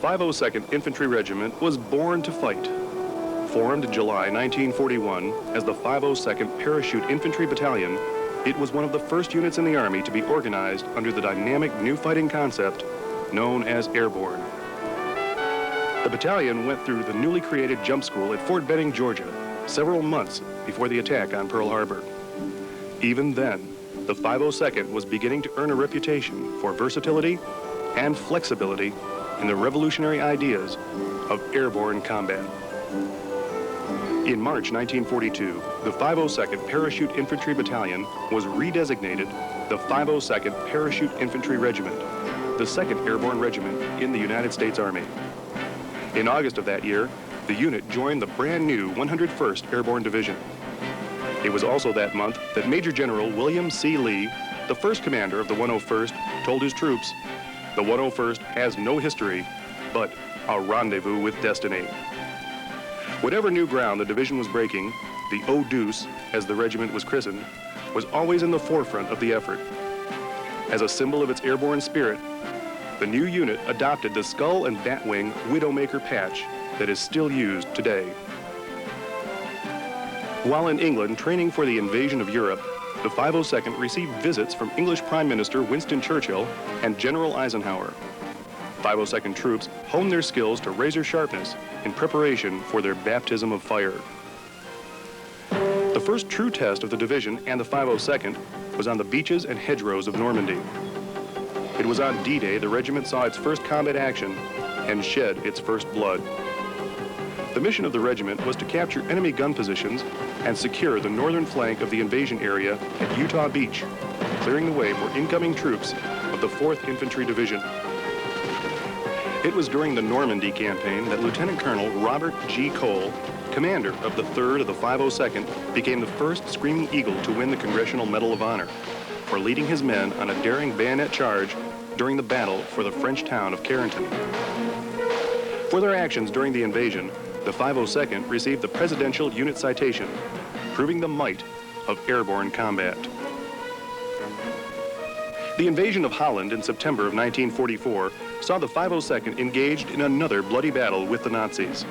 502nd Infantry Regiment was born to fight. Formed in July 1941 as the 502nd Parachute Infantry Battalion, it was one of the first units in the Army to be organized under the dynamic new fighting concept known as Airborne. The battalion went through the newly created jump school at Fort Benning, Georgia, several months before the attack on Pearl Harbor. Even then, the 502nd was beginning to earn a reputation for versatility and flexibility in the revolutionary ideas of airborne combat. In March 1942, the 502nd Parachute Infantry Battalion was redesignated the 502nd Parachute Infantry Regiment, the 2nd Airborne Regiment in the United States Army. In August of that year, the unit joined the brand new 101st Airborne Division. It was also that month that Major General William C. Lee, the first commander of the 101st, told his troops, "The 101st has no history, but a rendezvous with destiny." Whatever new ground the division was breaking, the O Deuce, as the regiment was christened, was always in the forefront of the effort. As a symbol of its airborne spirit, the new unit adopted the skull and batwing Widowmaker patch that is still used today. While in England training for the invasion of Europe, the 502nd received visits from English Prime Minister Winston Churchill and General Eisenhower. 502nd troops honed their skills to razor sharpness in preparation for their baptism of fire. The first true test of the division and the 502nd was on the beaches and hedgerows of Normandy. It was on D-Day the regiment saw its first combat action and shed its first blood. The mission of the regiment was to capture enemy gun positions and secure the northern flank of the invasion area at Utah Beach, clearing the way for incoming troops of the 4th Infantry Division. It was during the Normandy campaign that Lieutenant Colonel Robert G. Cole, commander of the 3rd of the 502nd, became the first Screaming Eagle to win the Congressional Medal of Honor for leading his men on a daring bayonet charge during the battle for the French town of Carentan. For their actions during the invasion, the 502nd received the Presidential Unit Citation, proving the might of airborne combat. The invasion of Holland in September of 1944 saw the 502nd engaged in another bloody battle with the Nazis.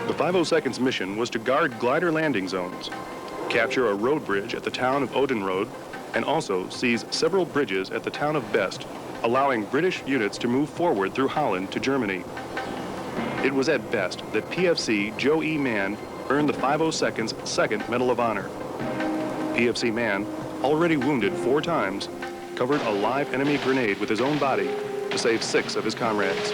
The 502nd's mission was to guard glider landing zones, capture a road bridge at the town of Odenrode, and also seize several bridges at the town of Best, allowing British units to move forward through Holland to Germany. It was at Best that PFC Joe E. Mann earned the 502nd's 2nd Medal of Honor. PFC Mann, already wounded 4 times, covered a live enemy grenade with his own body to save 6 of his comrades.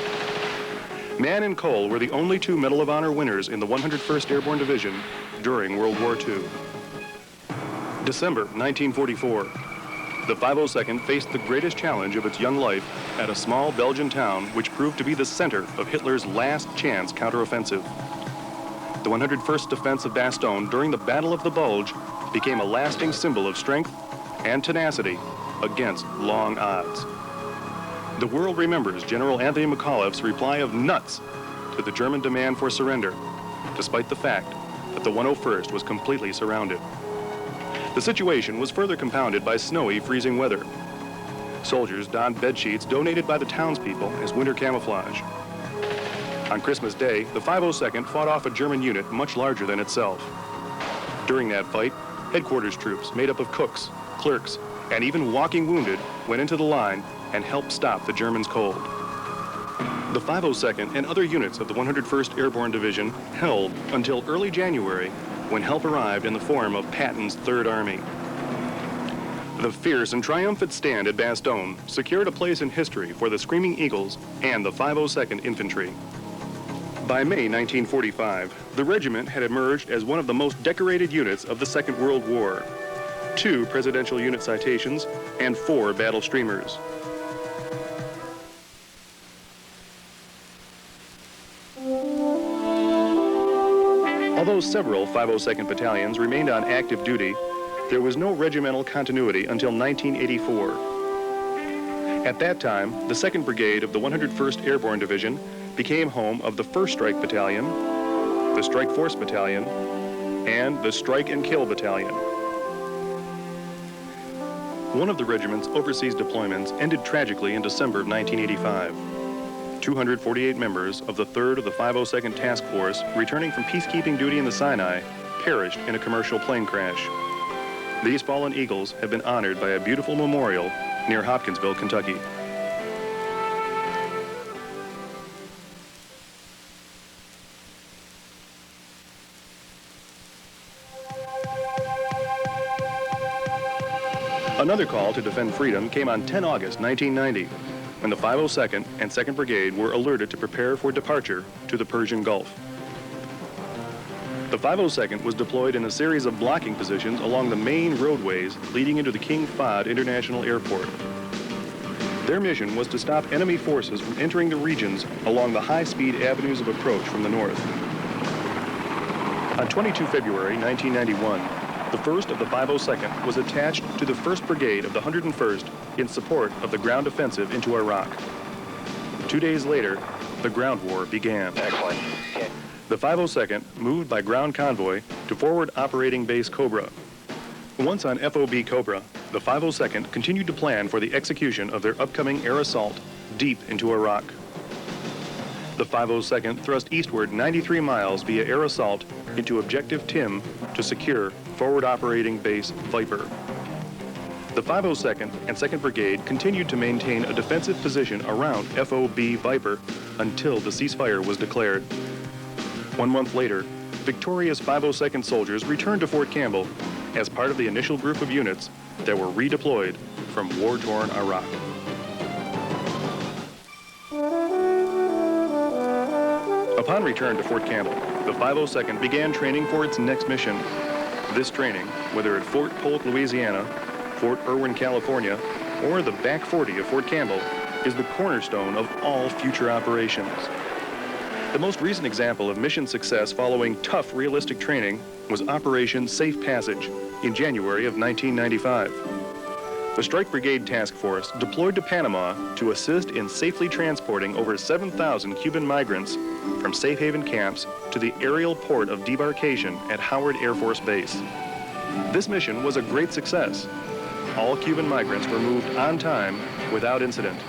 Mann and Cole were the only 2 Medal of Honor winners in the 101st Airborne Division during World War II. December 1944. The 502nd faced the greatest challenge of its young life at a small Belgian town which proved to be the center of Hitler's last chance counteroffensive. The 101st defense of Bastogne during the Battle of the Bulge became a lasting symbol of strength and tenacity against long odds. The world remembers General Anthony McAuliffe's reply of nuts to the German demand for surrender, despite the fact that the 101st was completely surrounded. The situation was further compounded by snowy, freezing weather. Soldiers donned bed sheets donated by the townspeople as winter camouflage. On Christmas Day, the 502nd fought off a German unit much larger than itself. During that fight, headquarters troops made up of cooks, clerks, and even walking wounded went into the line and helped stop the Germans cold. The 502nd and other units of the 101st Airborne Division held until early January, when help arrived in the form of Patton's 3rd Army. The fierce and triumphant stand at Bastogne secured a place in history for the Screaming Eagles and the 502nd Infantry. By May 1945, the regiment had emerged as one of the most decorated units of the Second World War. 2 Presidential Unit Citations and 4 battle streamers. Although several 502nd battalions remained on active duty, there was no regimental continuity until 1984. At that time, the 2nd Brigade of the 101st Airborne Division became home of the 1st Strike Battalion, the Strike Force Battalion, and the Strike and Kill Battalion. One of the regiment's overseas deployments ended tragically in December of 1985. 248 members of the 3rd of the 502nd Task Force, returning from peacekeeping duty in the Sinai, perished in a commercial plane crash. These fallen eagles have been honored by a beautiful memorial near Hopkinsville, Kentucky. Another call to defend freedom came on 10 August 1990, when the 502nd and 2nd Brigade were alerted to prepare for departure to the Persian Gulf. The 502nd was deployed in a series of blocking positions along the main roadways leading into the King Fahd International Airport. Their mission was to stop enemy forces from entering the regions along the high-speed avenues of approach from the north. On 22 February 1991, the 1st of the 502nd was attached to the 1st Brigade of the 101st in support of the ground offensive into Iraq. 2 days later, the ground war began. Excellent. The 502nd moved by ground convoy to Forward Operating Base Cobra. Once on FOB Cobra, the 502nd continued to plan for the execution of their upcoming air assault deep into Iraq. The 502nd thrust eastward 93 miles via air assault into Objective Tim to secure Forward Operating Base Viper. The 502nd and 2nd Brigade continued to maintain a defensive position around FOB Viper until the ceasefire was declared. 1 month later, victorious 502nd soldiers returned to Fort Campbell as part of the initial group of units that were redeployed from war-torn Iraq. Upon return to Fort Campbell, the 502nd began training for its next mission. This training, whether at Fort Polk, Louisiana, Fort Irwin, California, or the Back 40 of Fort Campbell, is the cornerstone of all future operations. The most recent example of mission success following tough, realistic training was Operation Safe Passage in January of 1995. The Strike Brigade Task Force deployed to Panama to assist in safely transporting over 7,000 Cuban migrants from safe haven camps to the aerial port of debarkation at Howard Air Force Base. This mission was a great success. All Cuban migrants were moved on time without incident.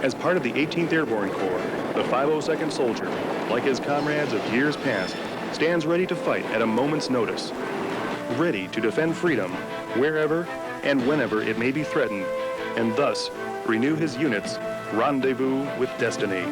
As part of the 18th Airborne Corps, the 502nd Soldier, like his comrades of years past, stands ready to fight at a moment's notice, ready to defend freedom wherever and whenever it may be threatened, and thus renew his unit's rendezvous with destiny.